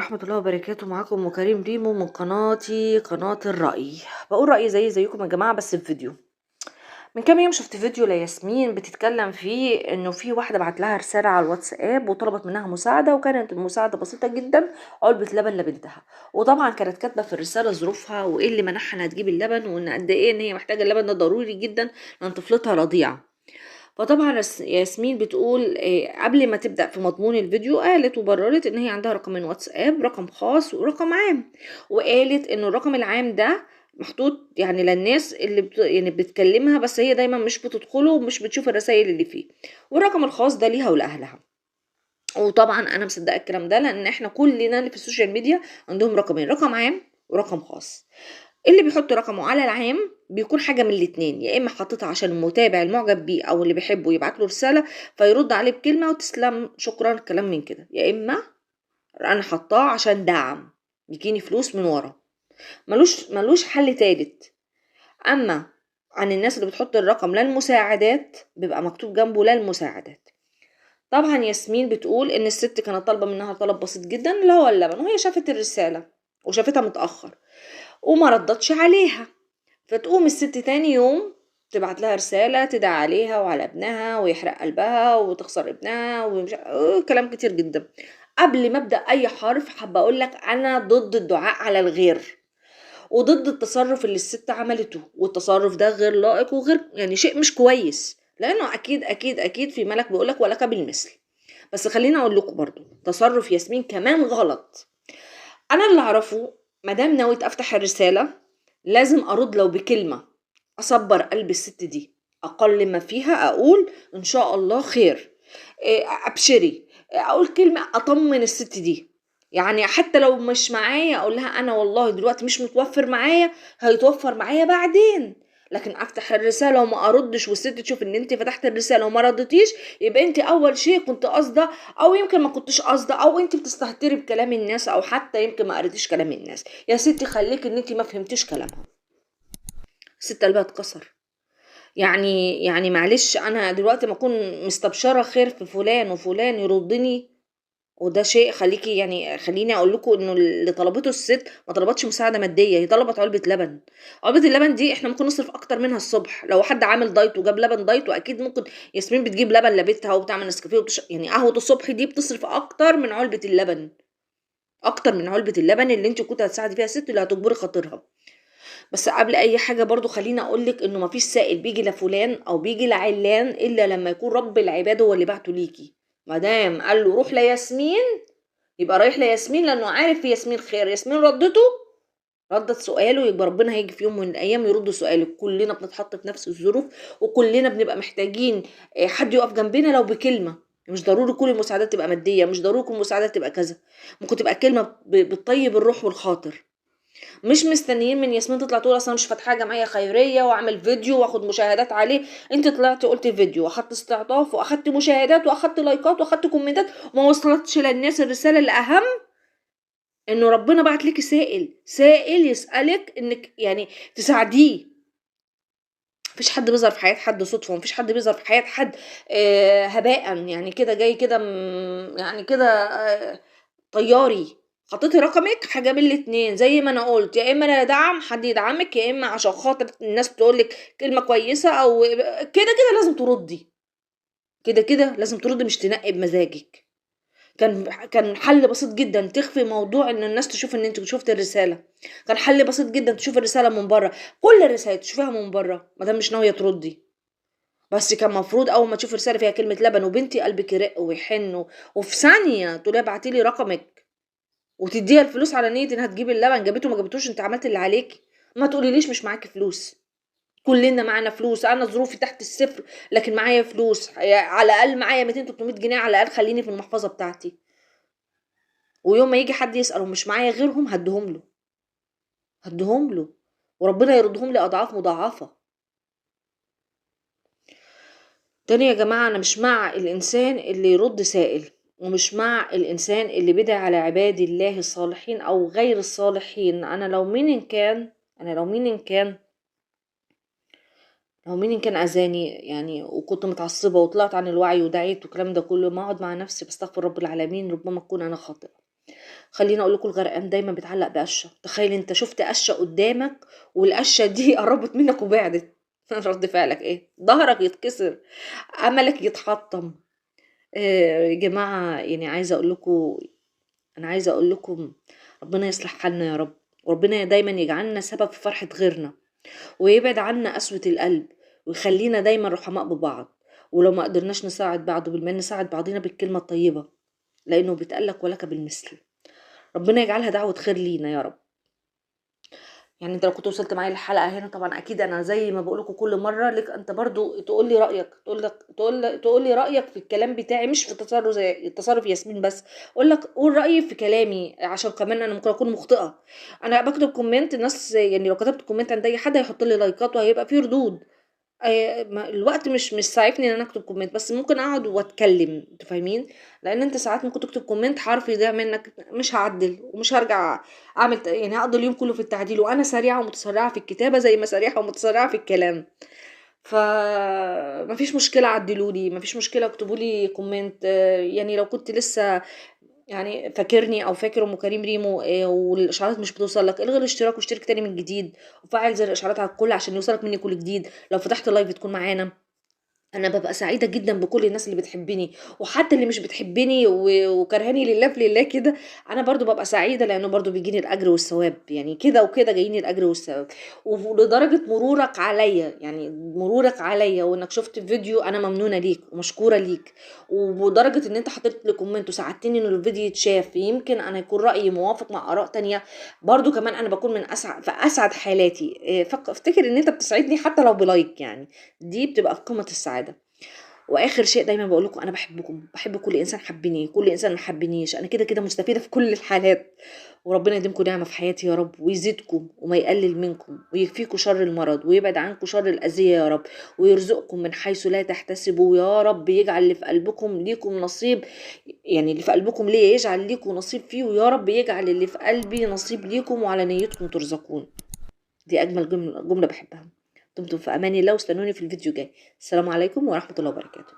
ورحمة الله وبركاته. معاكم أم كريم ريمو من قناة الرأي. بقول رأيي زيكم يا جماعة، بس في فيديو. من كام يوم شفت فيديو لياسمين بتتكلم فيه انه في واحدة بعت لها رسالة على الواتساب وطلبت منها مساعدة، وكانت المساعدة بسيطة جدا، علبة لبن لبنتها. وطبعا كانت كاتبة في الرسالة ظروفها وايه اللي منعها انها تجيب اللبن، وان قد ايه ان هي محتاجة اللبن ده ضروري جدا لان طفلتها رضيعة. فطبعا ياسمين بتقول قبل ما تبدأ في مضمون الفيديو قالت وبررت ان هي عندها رقمين واتساب، رقم خاص ورقم عام. وقالت ان الرقم العام ده محطوط يعني للناس اللي يعني بتكلمها، بس هي دايما مش بتدخله ومش بتشوف الرسائل اللي فيه، والرقم الخاص ده ليها ولأهلها. وطبعا انا مصدقه الكلام ده، لان احنا كلنا اللي في السوشيال ميديا عندهم رقمين، رقم عام ورقم خاص. اللي بيحط رقمه على العام بيكون حاجه من الاتنين، يا اما حاططها عشان المتابع المعجب بيه او اللي بيحبه يبعت له رساله فيرد عليه بكلمه وتسلم شكرا كلام من كده، يا اما انا حطاه عشان دعم يجيني فلوس من ورا. ملوش حل تالت. اما عن الناس اللي بتحط الرقم للمساعدات بيبقى مكتوب جنبه للمساعدات. طبعا ياسمين بتقول ان الست كانت طالبه منها طلب بسيط جدا اللي هو اللبن، وهي شافت الرساله وشافتها متاخر وما ردتش عليها، فتقوم الست تاني يوم تبعت لها رسالة تدعي عليها وعلى ابنها ويحرق قلبها وتخسر ابنها ومش كلام كتير جدا. قبل ما ابدأ اي حرف حابة اقول لك انا ضد الدعاء على الغير، وضد التصرف اللي الست عملته، والتصرف ده غير لائق وغير يعني شيء مش كويس، لانه اكيد في ملك بيقولك ولك بالمثل. بس خليني اقول لكم برضو تصرف ياسمين كمان غلط. انا اللي اعرفه مادام نويت افتح الرسالة لازم ارد لو بكلمة اصبر قلب الست دي، اقل ما فيها اقول ان شاء الله خير، ابشري، اقول كلمة اطمن الست دي. يعني حتى لو مش معايا اقول لها انا والله دلوقتي مش متوفر معايا، هيتوفر معايا بعدين. لكن افتح الرسالة وما اردش والست تشوف ان انت فتحت الرسالة وما ردتيش، يبقى انت اول شيء كنت قاصده، او يمكن ما كنتش قاصده، او انت بتستهتري بكلام الناس، او حتى يمكن ما قريتيش كلام الناس. يا ستي خليك ان انت ما فهمتيش كلامها. ست قلبها اتكسر. يعني معلش انا دلوقتي ما اكون مستبشره خير في فلان وفلان يردني، وده شيء خليكي يعني خليني اقول لكم انه اللي طلبته الست ما طلبتش مساعده ماديه، هي طلبت علبه لبن. علبه اللبن دي احنا ممكن نصرف اكتر منها الصبح، لو حد عامل دايت وجاب لبن دايت واكيد ممكن ياسمين بتجيب لبن لبيتها وبتعمل نسكافيه يعني قهوه الصبح دي بتصرف اكتر من علبه اللبن، اكتر من علبه اللبن اللي انت كنت هتساعدي فيها الست اللي هتجبري خاطرها. بس قبل اي حاجه برضو خليني اقولك انه مفيش سائل بيجي لفلان او بيجي لعلان الا لما يكون رب العباد هو اللي بعته ليكي. مادام قال له روح لياسمين يبقى رايح لياسمين، لانه عارف في ياسمين خير. ياسمين ردت سؤاله، يبقى ربنا هيجي في يوم من الايام يرد سؤالك. كلنا بنتحط في نفس الظروف، وكلنا بنبقى محتاجين حد يقف جنبنا لو بكلمه. مش ضروري كل المساعدات تبقى ماديه، مش ضروري كل المساعدات تبقى كذا، ممكن تبقى كلمه بتطيب الروح والخاطر. مش مستنيين من ياسمين تطلع تقول اصلا مش فاتحه جمعيه خيريه واعمل فيديو واخد مشاهدات عليه. انت طلعتي قلتي فيديو واخدت استعطاف واخدت مشاهدات واخدت لايكات واخدت كومنتات، وما وصلتش للناس الرساله الاهم انه ربنا بعت لك سائل يسالك انك يعني تساعديه. مفيش حد بيظهر في حياه حد صدفه، ومفيش حد بيظهر في حياه حد هباء يعني كده جاي كده يعني كده طياري. حطيتي رقمك حاجه من الاتنين زي ما انا قلت، يا اما انا دعم حد يدعمك، يا اما عشان خاطر الناس تقولك كلمه كويسه، او كده لازم تردي. كده لازم تردي، مش تنقي بمزاجك. كان حل بسيط جدا تخفي موضوع ان الناس تشوف ان انت شفت الرساله. كان حل بسيط جدا تشوف الرساله من بره، كل الرسائل تشوفيها من بره ما دام مش ناويه تردي. بس كان مفروض اول ما تشوف رساله فيها كلمه لبن وبنتي قلبك يرق ويحن، وفي ثانيه تقولي ابعتي لي رقمك وتديها الفلوس على نية انها تجيب اللبن، جابته ما جابتوش انت عملت اللي عليكي. ما تقوليليش مش معاكي فلوس، كلنا معانا فلوس. انا ظروفي تحت الصفر لكن معايا فلوس، على الاقل معايا 200 300 جنيه على الاقل خليني في المحفظه بتاعتي، ويوم ما يجي حد يسأل ومش معايا غيرهم هديهم له وربنا يردهم لي اضعاف مضاعفه. تاني يا جماعه، انا مش مع الانسان اللي يرد سائل، ومش مع الانسان اللي بيدعي على عباد الله الصالحين او غير الصالحين. انا لو مين إن كان لو مين إن كان اذاني يعني وكنت متعصبه وطلعت عن الوعي ودعيت والكلام ده كله، ما اقعد مع نفسي بستغفر رب العالمين، ربما اكون انا خاطئه. خليني اقول لكم، الغرقان دايما بيتعلق بقشه. تخيل انت شفت قشه قدامك والقشه دي قربت منك وبعدت رد فعلك ايه؟ ظهرك يتكسر، املك يتحطم. يا جماعه يعني عايزه اقول لكم ربنا يصلح حالنا يا رب، وربنا دايما يجعلنا سبب في فرحه غيرنا، ويبعد عنا قسوه القلب، ويخلينا دايما رحماء ببعض. ولو ما قدرناش نساعد بعض بالمن، نساعد بعضنا بالكلمه الطيبه، لانه بيتقالك ولك بالمثل. ربنا يجعلها دعوه خير لينا يا رب. يعني انت لو كنت وصلت معايا الحلقه هنا، طبعا اكيد انا زي ما بقول لكم كل مره، لك انت برضو تقول لي رايك، تقول لي رايك في الكلام بتاعي، مش في تصرف زي تصرف ياسمين بس. اقول لك قول رايي في كلامي، عشان كمان انا ممكن اكون مخطئه. انا بكتب كومنت، الناس يعني لو كتبت كومنت عند اي حد هيحط لي لايكات وهيبقى فيه ردود. الوقت مش ساعفني ان انا اكتب كومنت، بس ممكن اقعد واتكلم، انتوا فاهمين؟ لان انت ساعات ممكن تكتب كومنت حرف يضيع منك، مش هعدل ومش هرجع اعمل يعني هقضي اليوم كله في التعديل، وانا سريعه ومتسرعه في الكتابه زي ما سريعه ومتسرعه في الكلام. مفيش مشكله، عدلولي، مفيش مشكله، اكتبولي كومنت. يعني لو كنت لسه يعني فاكرني او فاكر ام كريم ريمو، والاشعارات مش بتوصل لك، الغي الاشتراك واشترك تاني من جديد، وفعل زر الاشعارات على الكل عشان يوصلك مني كل جديد. لو فتحت لايف تكون معانا. انا ببقى سعيده جدا بكل الناس اللي بتحبني، وحتى اللي مش بتحبني وكرهاني لله في لله كده، انا برضو ببقى سعيده، لانه برضو بيجيني الاجر والثواب، يعني كده وكده جايني الاجر والثواب. ولدرجه مرورك عليا، يعني مرورك عليا وانك شفت الفيديو، انا ممنونه ليك ومشكوره ليك. ودرجه ان انت حطيت لي كومنت وساعدتني ان الفيديو يتشاف، يمكن انا يكون رايي موافق مع اراء تانية، برضو كمان انا بكون من اسعد في اسعد حالاتي. افتكر ان انت بتسعدني حتى لو بلايك، يعني دي بتبقى في قمة السعادة. واخر شيء دايما بقول لكم، انا بحبكم، بحب كل انسان حبني، كل انسان ما حبنيش، انا كده كده مستفيده في كل الحالات. وربنا يديمكم نعمه في حياتي يا رب، ويزيدكم وما يقلل منكم، ويكفيكم شر المرض، ويبعد عنكم شر الاذيه يا رب، ويرزقكم من حيث لا تحتسبوا يا رب، يجعل اللي في قلبكم ليكم نصيب، يعني اللي في قلبكم ليه يجعل ليكم نصيب فيه، ويا رب يجعل اللي في قلبي نصيب ليكم، وعلى نيتكم ترزقون. دي اجمل جمله بحبها. دمتم في امان الله، واستنوني في الفيديو الجاي. السلام عليكم ورحمه الله وبركاته.